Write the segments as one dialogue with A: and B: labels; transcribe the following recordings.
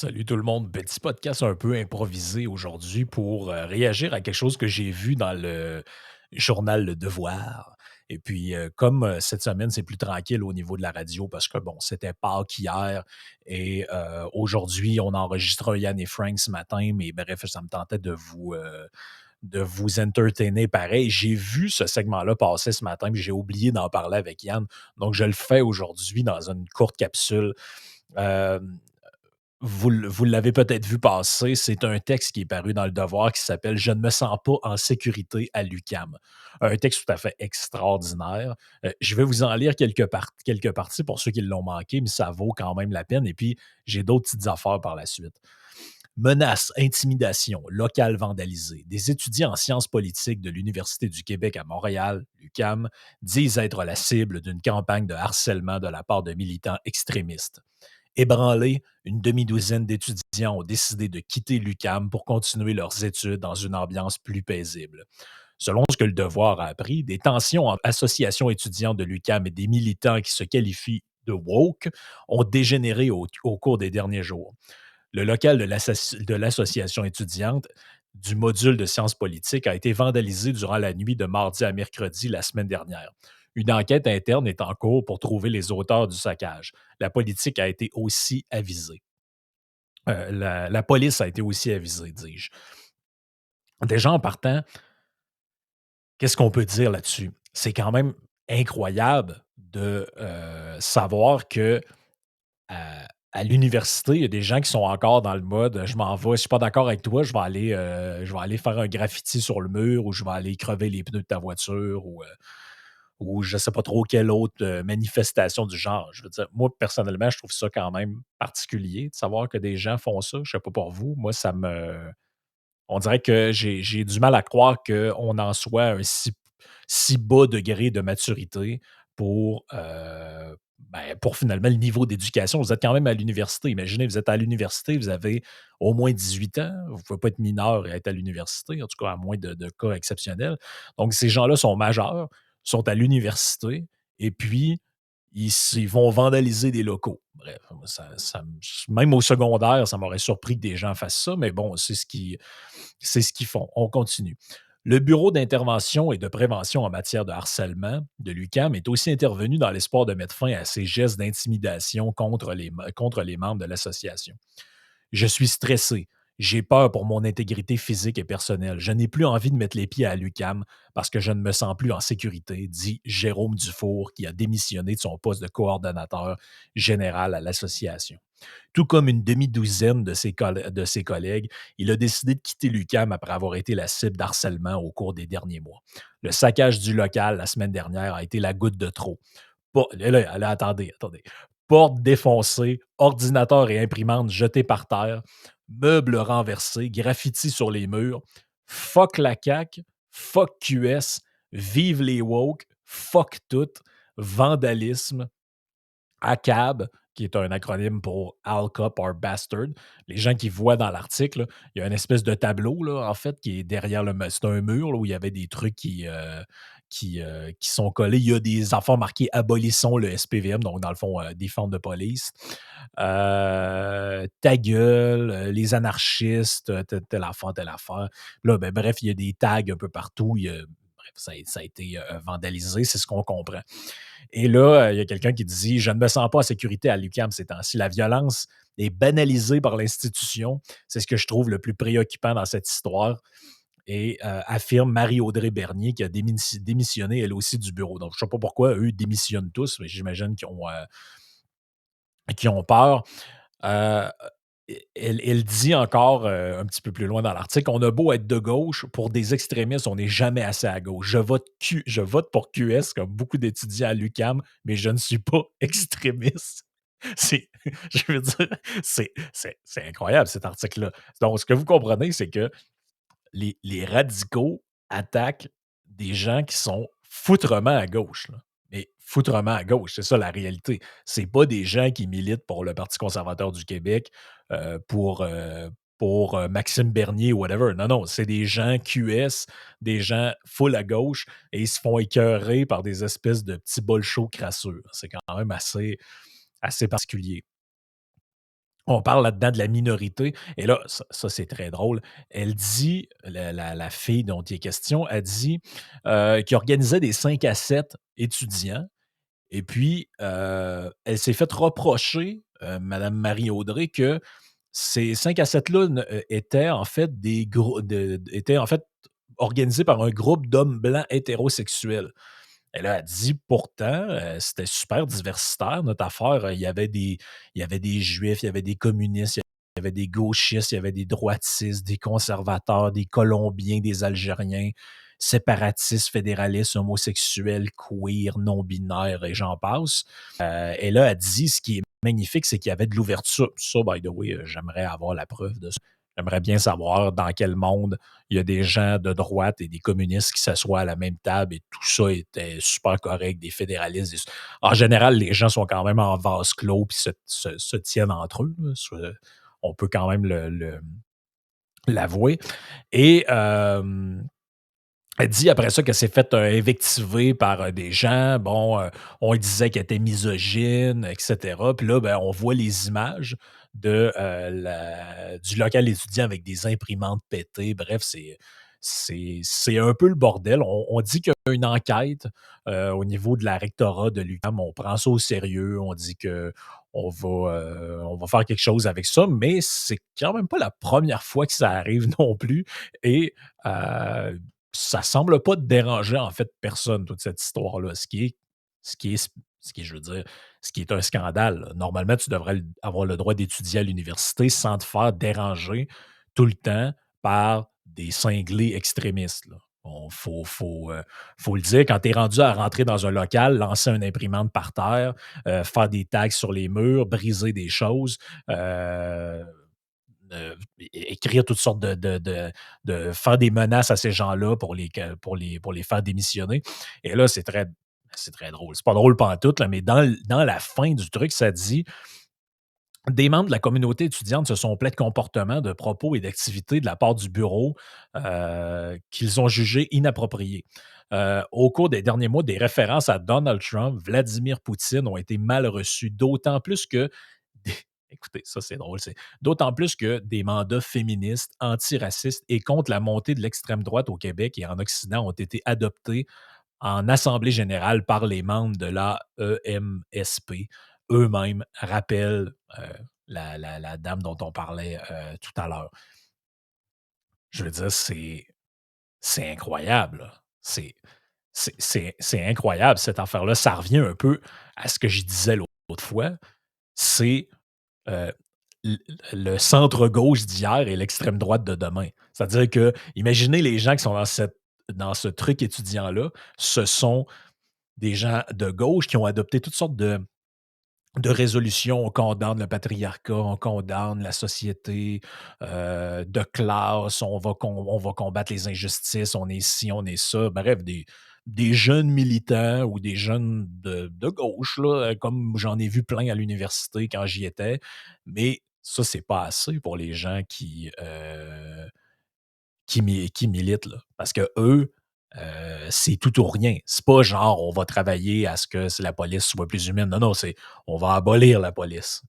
A: Salut tout le monde. Petit podcast un peu improvisé aujourd'hui pour réagir à quelque chose que j'ai vu dans le journal Le Devoir. Et puis, comme cette semaine, c'est plus tranquille au niveau de la radio parce que, bon, c'était Pâques hier et aujourd'hui, on enregistre un Yann et Frank ce matin, mais bref, ça me tentait de vous entertainer pareil. J'ai vu ce segment-là passer ce matin, puis j'ai oublié d'en parler avec Yann. Donc, je le fais aujourd'hui dans une courte capsule. Euh, vous l'avez peut-être vu passer, c'est un texte qui est paru dans Le Devoir qui s'appelle «Je ne me sens pas en sécurité à l'UQAM». Un texte tout à fait extraordinaire. Je vais vous en lire quelques parties pour ceux qui l'ont manqué, mais ça vaut quand même la peine et puis j'ai d'autres petites affaires par la suite. Menaces, intimidations, local vandalisé. Des étudiants en sciences politiques de l'Université du Québec à Montréal, l'UQAM, disent être la cible d'une campagne de harcèlement de la part de militants extrémistes. Ébranlés, une demi-douzaine d'étudiants ont décidé de quitter l'UQAM pour continuer leurs études dans une ambiance plus paisible. Selon ce que le Devoir a appris, des tensions entre associations étudiantes de l'UQAM et des militants qui se qualifient de woke ont dégénéré au cours des derniers jours. Le local de l'association étudiante du module de sciences politiques a été vandalisé durant la nuit de mardi à mercredi la semaine dernière. Une enquête interne est en cours pour trouver les auteurs du saccage. La politique a été aussi avisée. La police a été aussi avisée, dis-je. Déjà en partant, qu'est-ce qu'on peut dire là-dessus? C'est quand même incroyable de savoir que à l'université, il y a des gens qui sont encore dans le mode je m'en vais, je suis pas d'accord avec toi, je vais aller faire un graffiti sur le mur ou je vais aller crever les pneus de ta voiture ou je sais pas trop quelle autre manifestation du genre. Je veux dire, moi, personnellement, je trouve ça quand même particulier de savoir que des gens font ça. Je sais pas pour vous. Moi, on dirait que j'ai du mal à croire qu'on en soit à un si bas degré de maturité pour, pour finalement le niveau d'éducation. Vous êtes quand même à l'université. Imaginez, vous êtes à l'université, vous avez au moins 18 ans. Vous ne pouvez pas être mineur et être à l'université, en tout cas à moins de cas exceptionnels. Donc, ces gens-là sont majeurs, sont à l'université et puis ils vont vandaliser des locaux. Bref, moi, même au secondaire, ça m'aurait surpris que des gens fassent ça, mais bon, c'est ce qu'ils font. On continue. Le Bureau d'intervention et de prévention en matière de harcèlement de l'UQAM est aussi intervenu dans l'espoir de mettre fin à ces gestes d'intimidation contre les membres de l'association. Je suis stressé. J'ai peur pour mon intégrité physique et personnelle. Je n'ai plus envie de mettre les pieds à l'UQAM parce que je ne me sens plus en sécurité, dit Jérôme Dufour, qui a démissionné de son poste de coordonnateur général à l'association. Tout comme une demi-douzaine de ses collègues, il a décidé de quitter l'UQAM après avoir été la cible d'harcèlement au cours des derniers mois. Le saccage du local la semaine dernière a été la goutte de trop. Attendez. Porte défoncée, ordinateur et imprimante jetés par terre, meubles renversés, graffitis sur les murs. Fuck la CAQ, fuck QS, vive les woke, fuck tout, vandalisme, ACAB, qui est un acronyme pour Al Cup or Bastard. Les gens qui voient dans l'article, là, il y a une espèce de tableau, là, en fait, qui est derrière c'est un mur là, où il y avait des trucs qui sont collés. Il y a des enfants marqués Abolissons le SPVM, donc dans le fond, des formes de police. Ta gueule, les anarchistes, telle affaire, telle affaire. Là, ben, bref, il y a des tags un peu partout. Bref, ça a été vandalisé, c'est ce qu'on comprend. Et là, il y a quelqu'un qui dit Je ne me sens pas en sécurité à l'UQAM ces temps-ci. La violence est banalisée par l'institution. C'est ce que je trouve le plus préoccupant dans cette histoire. Et affirme Marie-Audrey Bernier, qui a démissionné elle aussi du bureau. Donc, je ne sais pas pourquoi eux démissionnent tous, mais j'imagine qu'ils ont peur. Euh, elle dit encore un petit peu plus loin dans l'article, on a beau être de gauche, pour des extrémistes, on n'est jamais assez à gauche. Je vote pour QS comme beaucoup d'étudiants à l'UQAM, mais je ne suis pas extrémiste. C'est, je veux dire, c'est incroyable cet article-là. Donc, ce que vous comprenez, c'est que les radicaux attaquent des gens qui sont foutrement à gauche, là. Mais foutrement à gauche, c'est ça la réalité. C'est pas des gens qui militent pour le Parti conservateur du Québec, pour Maxime Bernier ou whatever. Non, non, c'est des gens QS, des gens full à gauche et ils se font écœurer par des espèces de petits bolchos crasseux. C'est quand même assez particulier. On parle là-dedans de la minorité et là, ça c'est très drôle. Elle dit, la fille dont il est question, elle dit, qu'il organisait des 5 à 7 étudiants et puis, elle s'est fait reprocher, madame Marie-Audrey, que ces 5 à 7 là étaient en fait des grou de étaient en fait organisés par un groupe d'hommes blancs hétérosexuels. Et là, elle dit pourtant, c'était super diversitaire notre affaire. Il y avait des juifs, il y avait des communistes, il y avait des gauchistes, il y avait des droitistes, des conservateurs, des Colombiens, des Algériens, séparatistes, fédéralistes, homosexuels, queer, non-binaires et j'en passe. Et là, elle dit ce qui est magnifique, c'est qu'il y avait de l'ouverture. Ça, by the way, j'aimerais avoir la preuve de ça. J'aimerais bien savoir dans quel monde il y a des gens de droite et des communistes qui s'assoient à la même table et tout ça était super correct, des fédéralistes. En général, les gens sont quand même en vase clos puis se tiennent entre eux. Là. On peut quand même l'avouer. Et elle dit après ça qu'elle s'est fait invectiver par des gens. Bon, on lui disait qu'elle était misogyne, etc. Puis là, ben, on voit les images du local étudiant avec des imprimantes pétées. Bref, c'est un peu le bordel. On dit qu'il y a une enquête au niveau de la rectorat de l'UQAM. On prend ça au sérieux. On dit que on va faire quelque chose avec ça, mais c'est quand même pas la première fois que ça arrive non plus. Et euh, ça semble pas déranger, en fait, personne, toute cette histoire-là. Ce qui est, ce qui est, je veux dire, ce qui est un scandale. Là. Normalement, tu devrais avoir le droit d'étudier à l'université sans te faire déranger tout le temps par des cinglés extrémistes. Là. Bon, faut le dire, quand tu es rendu à rentrer dans un local, lancer une imprimante par terre, faire des tags sur les murs, briser des choses, écrire toutes sortes de faire des menaces à ces gens-là pour les faire démissionner. Et là, c'est très drôle. C'est pas drôle pantoute, là, mais dans la fin du truc, ça dit des membres de la communauté étudiante se sont plaints de comportements, de propos et d'activités de la part du bureau qu'ils ont jugés inappropriés. Au cours des derniers mois, des références à Donald Trump, Vladimir Poutine ont été mal reçues, d'autant plus que écoutez, ça c'est drôle, c'est d'autant plus que des mandats féministes, antiracistes et contre la montée de l'extrême droite au Québec et en Occident ont été adoptés en assemblée générale par les membres de la EMSP. Eux-mêmes rappellent la dame dont on parlait tout à l'heure. Je veux dire, c'est incroyable. Là. C'est incroyable cette affaire-là. Ça revient un peu à ce que je disais l'autre fois. C'est euh, le centre-gauche d'hier et l'extrême droite de demain. C'est-à-dire que, imaginez les gens qui sont dans ce truc étudiant-là, ce sont des gens de gauche qui ont adopté toutes sortes de résolutions. On condamne le patriarcat, on condamne la société de classe, on va combattre les injustices, on est ci, on est ça. Bref, des jeunes militants ou des jeunes de gauche, là, comme j'en ai vu plein à l'université quand j'y étais. Mais ça, c'est pas assez pour les gens qui militent, là. Parce que eux, c'est tout ou rien. C'est pas genre on va travailler à ce que la police soit plus humaine. Non, non, c'est on va abolir la police.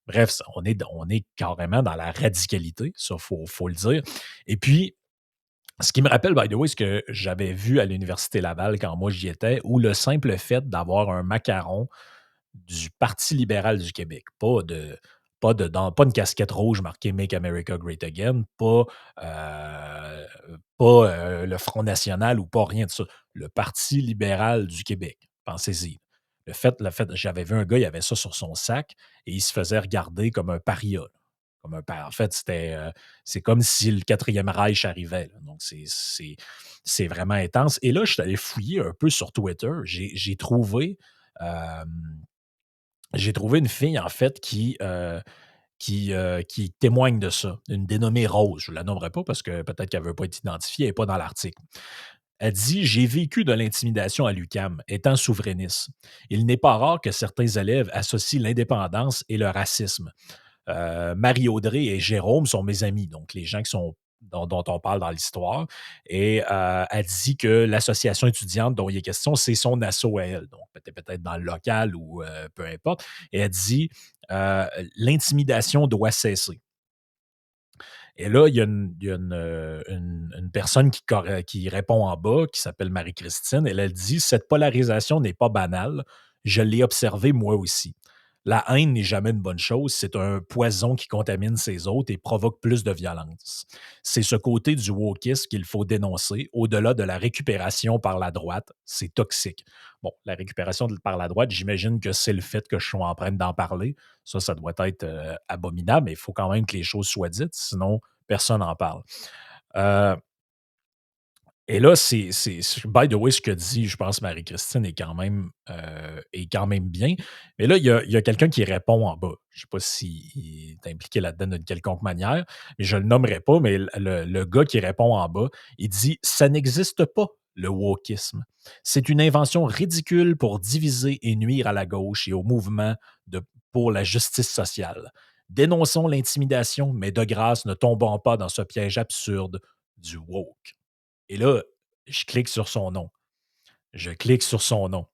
A: Bref, on est carrément dans la radicalité, ça, faut le dire. Et puis, ce qui me rappelle, by the way, ce que j'avais vu à l'Université Laval quand moi j'y étais, où le simple fait d'avoir un macaron du Parti libéral du Québec. Pas une casquette rouge marquée Make America Great Again, le Front national ou pas rien de ça. Le Parti libéral du Québec. Pensez-y. J'avais vu un gars, il avait ça sur son sac et il se faisait regarder comme un paria. Là. En fait, c'est comme si le quatrième Reich arrivait. Là. Donc, c'est vraiment intense. Et là, je suis allé fouiller un peu sur Twitter. Euh, j'ai trouvé une fille, en fait, qui témoigne de ça. Une dénommée Rose. Je ne la nommerai pas parce que peut-être qu'elle ne veut pas être identifiée, elle n'est pas dans l'article. Elle dit: J'ai vécu de l'intimidation à l'UQAM, étant souverainiste. Il n'est pas rare que certains élèves associent l'indépendance et le racisme. Marie-Audrey et Jérôme sont mes amis, donc les gens qui sont dont on parle dans l'histoire. Et elle dit que l'association étudiante dont il est question, c'est son asso à elle. Donc, peut-être dans le local ou peu importe. Et elle dit l'intimidation doit cesser. Et là, il y a une personne qui répond en bas, qui s'appelle Marie-Christine. Elle dit: «Cette polarisation n'est pas banale. Je l'ai observée moi aussi. La haine n'est jamais une bonne chose. C'est un poison qui contamine ses hôtes et provoque plus de violence. C'est ce côté du wokisme qu'il faut dénoncer, au-delà de la récupération par la droite. C'est toxique.» Bon, la récupération par la droite, j'imagine que c'est le fait que je sois en train d'en parler. Ça doit être abominable, mais il faut quand même que les choses soient dites, sinon personne n'en parle. Euh, et là, by the way, ce que dit, je pense, Marie-Christine est quand même bien. Mais là, il y a quelqu'un qui répond en bas. Je ne sais pas s'il est impliqué là-dedans d'une quelconque manière, mais je ne le nommerai pas, mais le gars qui répond en bas, il dit: «Ça n'existe pas, le wokisme. C'est une invention ridicule pour diviser et nuire à la gauche et au mouvement pour la justice sociale. Dénonçons l'intimidation, mais de grâce, ne tombons pas dans ce piège absurde du woke.» Et là, je clique sur son nom. Je clique sur son nom.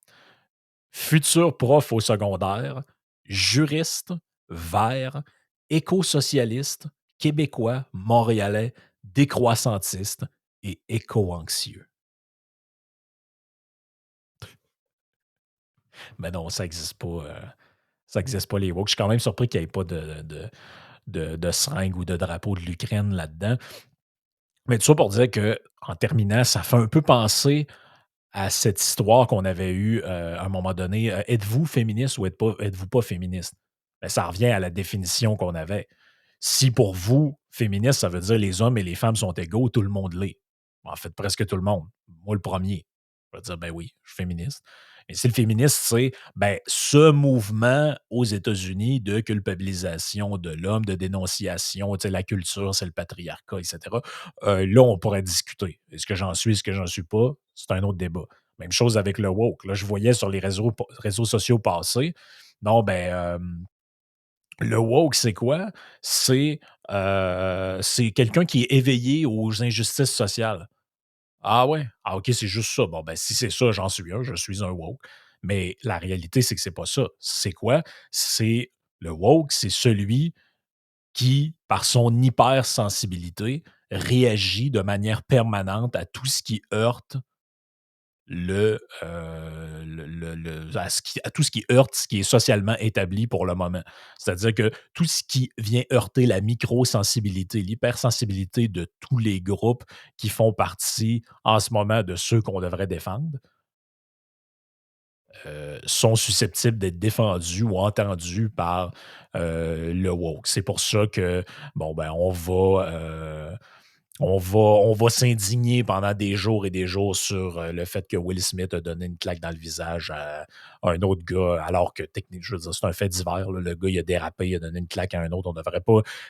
A: Futur prof au secondaire, juriste, vert, éco-socialiste, québécois, montréalais, décroissantiste et éco-anxieux. Mais non, ça n'existe pas. Ça n'existe pas les woke. Je suis quand même surpris qu'il n'y ait pas de seringue ou de drapeau de l'Ukraine là-dedans. Mais tout ça pour dire que, en terminant, ça fait un peu penser à cette histoire qu'on avait eue, à un moment donné, êtes-vous féministe ou êtes-vous pas féministe? Ben, ça revient à la définition qu'on avait. Si pour vous, féministe, ça veut dire les hommes et les femmes sont égaux, tout le monde l'est. En fait, presque tout le monde. Moi, le premier. Je vais dire: «Ben oui, je suis féministe.» Mais si le féministe, c'est, ben, ce mouvement aux États-Unis de culpabilisation de l'homme, de dénonciation, tu sais, la culture, c'est le patriarcat et cetera, là, on pourrait discuter. Est-ce que j'en suis, est-ce que j'en suis pas? C'est un autre débat. Même chose avec le woke. Là, je voyais sur les réseaux sociaux passer. Non, ben, le woke, c'est quoi? C'est quelqu'un qui est éveillé aux injustices sociales. Ah ouais? Ah OK, c'est juste ça. Bon, ben, si c'est ça, j'en suis un, je suis un woke. Mais la réalité, c'est que c'est pas ça. C'est quoi? C'est le woke, c'est celui qui, par son hypersensibilité, réagit de manière permanente à tout ce qui heurte à tout ce qui heurte ce qui est socialement établi pour le moment. C'est-à-dire que tout ce qui vient heurter la microsensibilité, l'hypersensibilité de tous les groupes qui font partie en ce moment de ceux qu'on devrait défendre, sont susceptibles d'être défendus ou entendus par le woke. C'est pour ça que, bon, ben, on va s'indigner pendant des jours et des jours sur le fait que Will Smith a donné une claque dans le visage à un autre gars, alors que techniquement, je veux dire, c'est un fait divers. Là. Le gars, il a dérapé, il a donné une claque à un autre.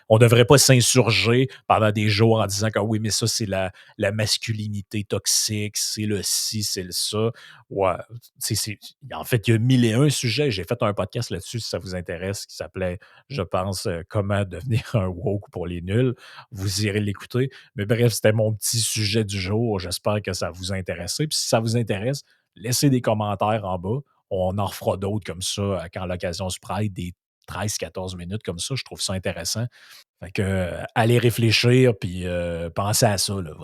A: On devrait pas s'insurger pendant des jours en disant que oui, mais ça, c'est la masculinité toxique, c'est le ci, c'est le ça. Ouais, en fait, il y a mille et un sujets. J'ai fait un podcast là-dessus, si ça vous intéresse, qui s'appelait, je pense, Comment devenir un woke pour les nuls. Vous irez l'écouter. Mais bref, c'était mon petit sujet du jour. J'espère que ça vous a intéressé. Puis si ça vous intéresse, laissez des commentaires en bas. On en refera d'autres comme ça quand l'occasion se prête, des 13-14 minutes comme ça. Je trouve ça intéressant. Fait que, allez réfléchir puis pensez à ça. Là,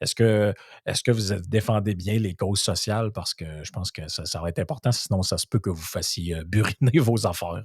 A: est-ce que, est-ce que vous défendez bien les causes sociales? Parce que je pense que ça va être important. Sinon, ça se peut que vous fassiez buriner vos affaires.